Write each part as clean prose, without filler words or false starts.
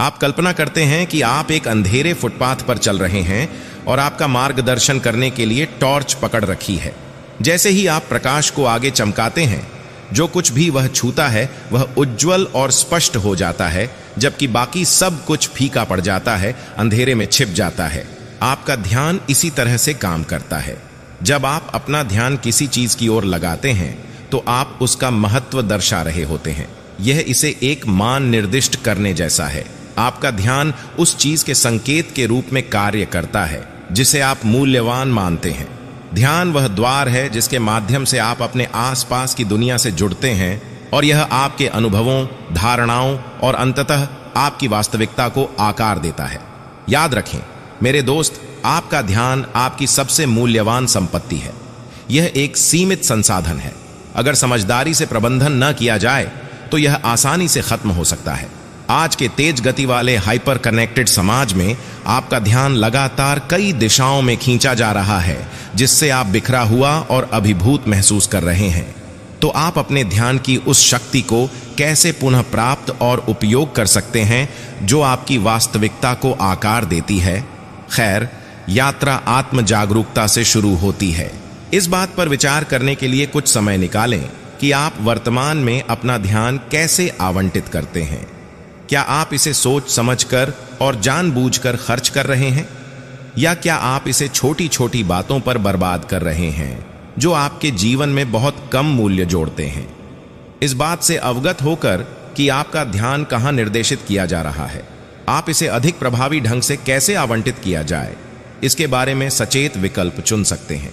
आप कल्पना करते हैं कि आप एक अंधेरे फुटपाथ पर चल रहे हैं और आपका मार्गदर्शन करने के लिए टॉर्च पकड़ रखी है। जैसे ही आप प्रकाश को आगे चमकाते हैं, जो कुछ भी वह छूता है वह उज्जवल और स्पष्ट हो जाता है, जबकि बाकी सब कुछ फीका पड़ जाता है, अंधेरे में छिप जाता है। आपका ध्यान इसी तरह से काम करता है। जब आप अपना ध्यान किसी चीज की ओर लगाते हैं तो आप उसका महत्व दर्शा रहे होते हैं। यह इसे एक मान निर्दिष्ट करने जैसा है। आपका ध्यान उस चीज के संकेत के रूप में कार्य करता है जिसे आप मूल्यवान मानते हैं। ध्यान वह द्वार है जिसके माध्यम से आप अपने आसपास की दुनिया से जुड़ते हैं और यह आपके अनुभवों, धारणाओं और अंततः आपकी वास्तविकता को आकार देता है। याद रखें मेरे दोस्त, आपका ध्यान आपकी सबसे मूल्यवान संपत्ति है। यह एक सीमित संसाधन है। अगर समझदारी से प्रबंधन न किया जाए तो यह आसानी से खत्म हो सकता है। आज के तेज गति वाले हाइपर कनेक्टेड समाज में आपका ध्यान लगातार कई दिशाओं में खींचा जा रहा है, जिससे आप बिखरा हुआ और अभिभूत महसूस कर रहे हैं। तो आप अपने ध्यान की उस शक्ति को कैसे पुनः प्राप्त और उपयोग कर सकते हैं जो आपकी वास्तविकता को आकार देती है? खैर, यात्रा आत्म जागरूकता से शुरू होती है। इस बात पर विचार करने के लिए कुछ समय निकालें कि आप वर्तमान में अपना ध्यान कैसे आवंटित करते हैं। क्या आप इसे सोच समझकर और जानबूझकर खर्च कर रहे हैं, या क्या आप इसे छोटी छोटी बातों पर बर्बाद कर रहे हैं जो आपके जीवन में बहुत कम मूल्य जोड़ते हैं? इस बात से अवगत होकर कि आपका ध्यान कहां निर्देशित किया जा रहा है, आप इसे अधिक प्रभावी ढंग से कैसे आवंटित किया जाए, इसके बारे में सचेत विकल्प चुन सकते हैं।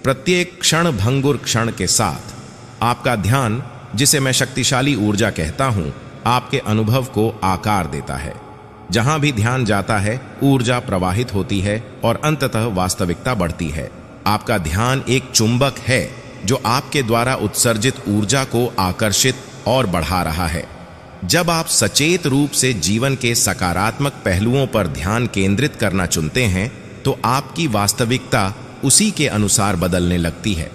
प्रत्येक क्षण भंगुर क्षण के साथ आपका ध्यान, जिसे मैं शक्तिशाली ऊर्जा कहता हूं, आपके अनुभव को आकार देता है। जहां भी ध्यान जाता है, ऊर्जा प्रवाहित होती है और अंततः वास्तविकता बढ़ती है। आपका ध्यान एक चुंबक है जो आपके द्वारा उत्सर्जित ऊर्जा को आकर्षित और बढ़ा रहा है। जब आप सचेत रूप से जीवन के सकारात्मक पहलुओं पर ध्यान केंद्रित करना चुनते हैं तो आपकी वास्तविकता उसी के अनुसार बदलने लगती है।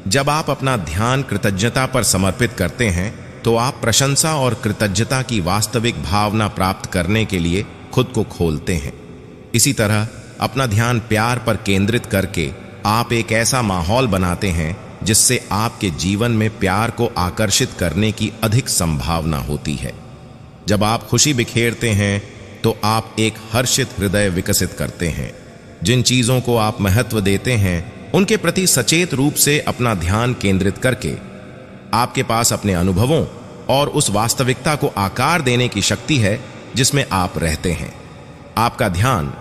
जब आप अपना ध्यान कृतज्ञता पर समर्पित करते हैं तो आप प्रशंसा और कृतज्ञता की वास्तविक भावना प्राप्त करने के लिए खुद को खोलते हैं। इसी तरह अपना ध्यान प्यार पर केंद्रित करके आप एक ऐसा माहौल बनाते हैं जिससे आपके जीवन में प्यार को आकर्षित करने की अधिक संभावना होती है। जब आप खुशी बिखेरते हैं तो आप एक हर्षित हृदय विकसित करते हैं। जिन चीजों को आप महत्व देते हैं उनके प्रति सचेत रूप से अपना ध्यान केंद्रित करके आपके पास अपने अनुभवों और उस वास्तविकता को आकार देने की शक्ति है जिसमें आप रहते हैं। आपका ध्यान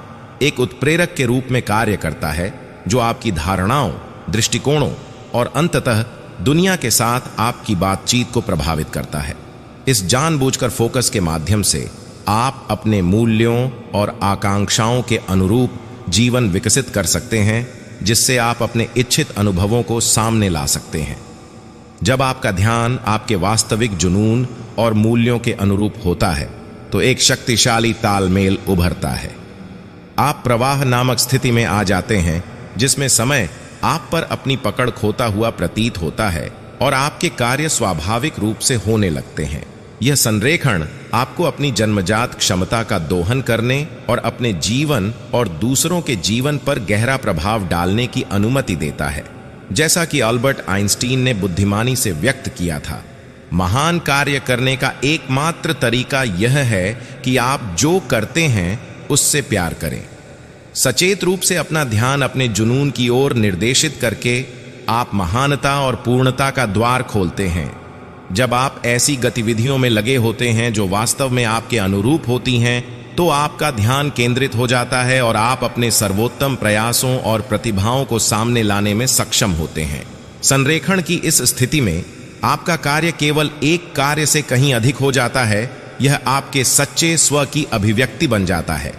एक उत्प्रेरक के रूप में कार्य करता है जो आपकी धारणाओं, दृष्टिकोणों और अंततः दुनिया के साथ आपकी बातचीत को प्रभावित करता है। इस जानबूझकर फोकस के माध्यम से आप अपने मूल्यों और आकांक्षाओं के अनुरूप जीवन विकसित कर सकते हैं, जिससे आप अपने इच्छित अनुभवों को सामने ला सकते हैं। जब आपका ध्यान आपके वास्तविक जुनून और मूल्यों के अनुरूप होता है तो एक शक्तिशाली तालमेल उभरता है। आप प्रवाह नामक स्थिति में आ जाते हैं जिसमें समय आप पर अपनी पकड़ खोता हुआ प्रतीत होता है और आपके कार्य स्वाभाविक रूप से होने लगते हैं। यह संरेखण आपको अपनी जन्मजात क्षमता का दोहन करने और अपने जीवन और दूसरों के जीवन पर गहरा प्रभाव डालने की अनुमति देता है। जैसा कि अल्बर्ट आइंस्टीन ने बुद्धिमानी से व्यक्त किया था, महान कार्य करने का एकमात्र तरीका यह है कि आप जो करते हैं उससे प्यार करें। सचेत रूप से अपना ध्यान अपने जुनून की ओर निर्देशित करके आप महानता और पूर्णता का द्वार खोलते हैं। जब आप ऐसी गतिविधियों में लगे होते हैं जो वास्तव में आपके अनुरूप होती हैं, तो आपका ध्यान केंद्रित हो जाता है और आप अपने सर्वोत्तम प्रयासों और प्रतिभाओं को सामने लाने में सक्षम होते हैं। संरेखण की इस स्थिति में आपका कार्य केवल एक कार्य से कहीं अधिक हो जाता है। यह आपके सच्चे स्व की अभिव्यक्ति बन जाता है।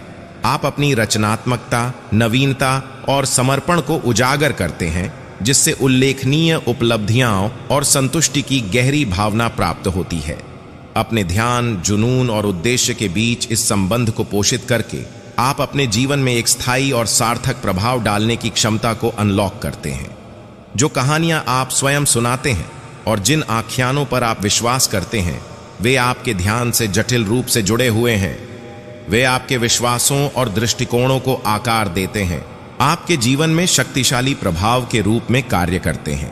आप अपनी रचनात्मकता, नवीनता और समर्पण को उजागर करते हैं, जिससे उल्लेखनीय उपलब्धियां और संतुष्टि की गहरी भावना प्राप्त होती है। अपने ध्यान, जुनून और उद्देश्य के बीच इस संबंध को पोषित करके आप अपने जीवन में एक स्थायी और सार्थक प्रभाव डालने की क्षमता को अनलॉक करते हैं। जो कहानियां आप स्वयं सुनाते हैं और जिन आख्यानों पर आप विश्वास करते हैं, वे आपके ध्यान से जटिल रूप से जुड़े हुए हैं। वे आपके विश्वासों और दृष्टिकोणों को आकार देते हैं, आपके जीवन में शक्तिशाली प्रभाव के रूप में कार्य करते हैं।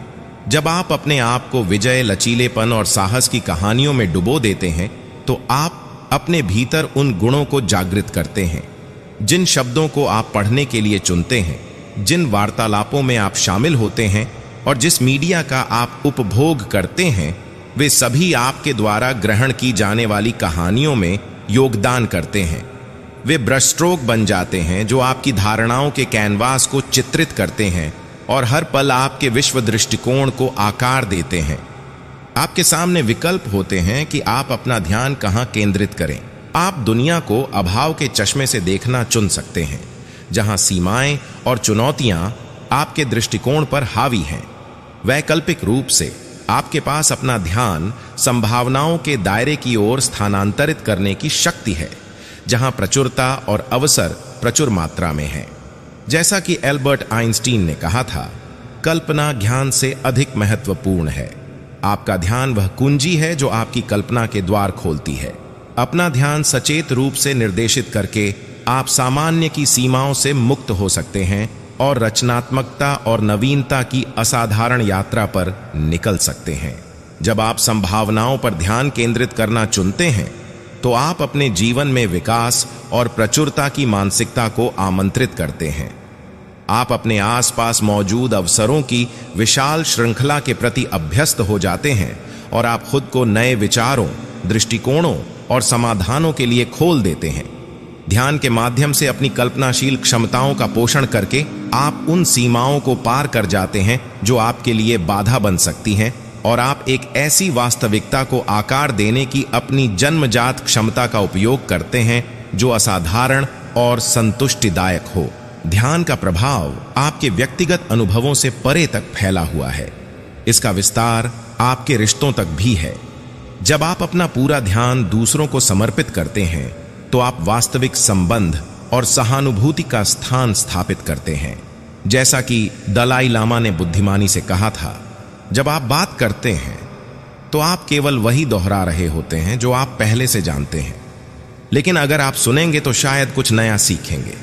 जब आप अपने आप को विजय, लचीलेपन और साहस की कहानियों में डुबो देते हैं तो आप अपने भीतर उन गुणों को जागृत करते हैं। जिन शब्दों को आप पढ़ने के लिए चुनते हैं, जिन वार्तालापों में आप शामिल होते हैं और जिस मीडिया का आप उपभोग करते हैं, वे सभी आपके द्वारा ग्रहण की जाने वाली कहानियों में योगदान करते हैं। वे ब्रश स्ट्रोक बन जाते हैं जो आपकी धारणाओं के कैनवास को चित्रित करते हैं और हर पल आपके विश्व दृष्टिकोण को आकार देते हैं। आपके सामने विकल्प होते हैं कि आप अपना ध्यान कहां केंद्रित करें। आप दुनिया को अभाव के चश्मे से देखना चुन सकते हैं, जहां सीमाएं और चुनौतियां आपके दृष्टिकोण पर हावी हैं। वैकल्पिक रूप से आपके पास अपना ध्यान संभावनाओं के दायरे की ओर स्थानांतरित करने की शक्ति है, जहां प्रचुरता और अवसर प्रचुर मात्रा में है। जैसा कि एल्बर्ट आइंस्टीन ने कहा था, कल्पना ज्ञान से अधिक महत्वपूर्ण है। आपका ध्यान वह कुंजी है जो आपकी कल्पना के द्वार खोलती है। अपना ध्यान सचेत रूप से निर्देशित करके आप सामान्य की सीमाओं से मुक्त हो सकते हैं और रचनात्मकता और नवीनता की असाधारण यात्रा पर निकल सकते हैं। जब आप संभावनाओं पर ध्यान केंद्रित करना चुनते हैं तो आप अपने जीवन में विकास और प्रचुरता की मानसिकता को आमंत्रित करते हैं। आप अपने आसपास मौजूद अवसरों की विशाल श्रृंखला के प्रति अभ्यस्त हो जाते हैं और आप खुद को नए विचारों, दृष्टिकोणों और समाधानों के लिए खोल देते हैं। ध्यान के माध्यम से अपनी कल्पनाशील क्षमताओं का पोषण करके आप उन सीमाओं को पार कर जाते हैं जो आपके लिए बाधा बन सकती हैं और आप एक ऐसी वास्तविकता को आकार देने की अपनी जन्मजात क्षमता का उपयोग करते हैं जो असाधारण और संतुष्टिदायक हो। ध्यान का प्रभाव आपके व्यक्तिगत अनुभवों से परे तक फैला हुआ है। इसका विस्तार आपके रिश्तों तक भी है। जब आप अपना पूरा ध्यान दूसरों को समर्पित करते हैं तो आप वास्तविक संबंध और सहानुभूति का स्थान स्थापित करते हैं। जैसा कि दलाई लामा ने बुद्धिमानी से कहा था, जब आप बात करते हैं तो आप केवल वही दोहरा रहे होते हैं जो आप पहले से जानते हैं, लेकिन अगर आप सुनेंगे तो शायद कुछ नया सीखेंगे।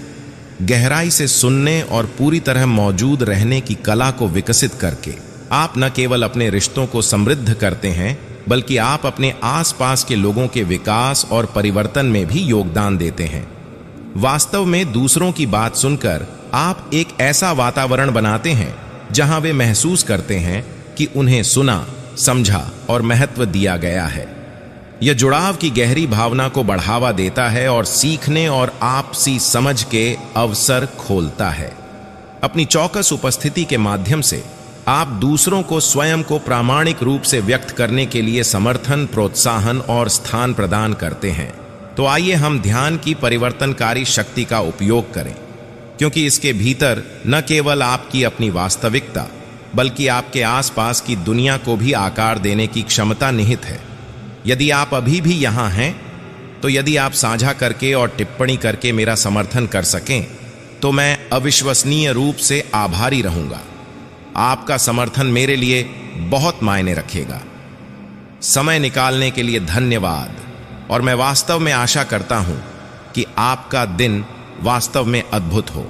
गहराई से सुनने और पूरी तरह मौजूद रहने की कला को विकसित करके आप न केवल अपने रिश्तों को समृद्ध करते हैं, बल्कि आप अपने आसपास के लोगों के विकास और परिवर्तन में भी योगदान देते हैं। वास्तव में दूसरों की बात सुनकर आप एक ऐसा वातावरण बनाते हैं जहां वे महसूस करते हैं कि उन्हें सुना, समझा और महत्व दिया गया है। यह जुड़ाव की गहरी भावना को बढ़ावा देता है और सीखने और आपसी समझ के अवसर खोलता है। अपनी चौकस उपस्थिति के माध्यम से आप दूसरों को स्वयं को प्रामाणिक रूप से व्यक्त करने के लिए समर्थन, प्रोत्साहन और स्थान प्रदान करते हैं। तो आइए हम ध्यान की परिवर्तनकारी शक्ति का उपयोग करें, क्योंकि इसके भीतर न केवल आपकी अपनी वास्तविकता बल्कि आपके आसपास की दुनिया को भी आकार देने की क्षमता निहित है। यदि आप अभी भी यहां हैं, तो यदि आप साझा करके और टिप्पणी करके मेरा समर्थन कर सकें तो मैं अविश्वसनीय रूप से आभारी रहूंगा। आपका समर्थन मेरे लिए बहुत मायने रखेगा। समय निकालने के लिए धन्यवाद, और मैं वास्तव में आशा करता हूं कि आपका दिन वास्तव में अद्भुत हो।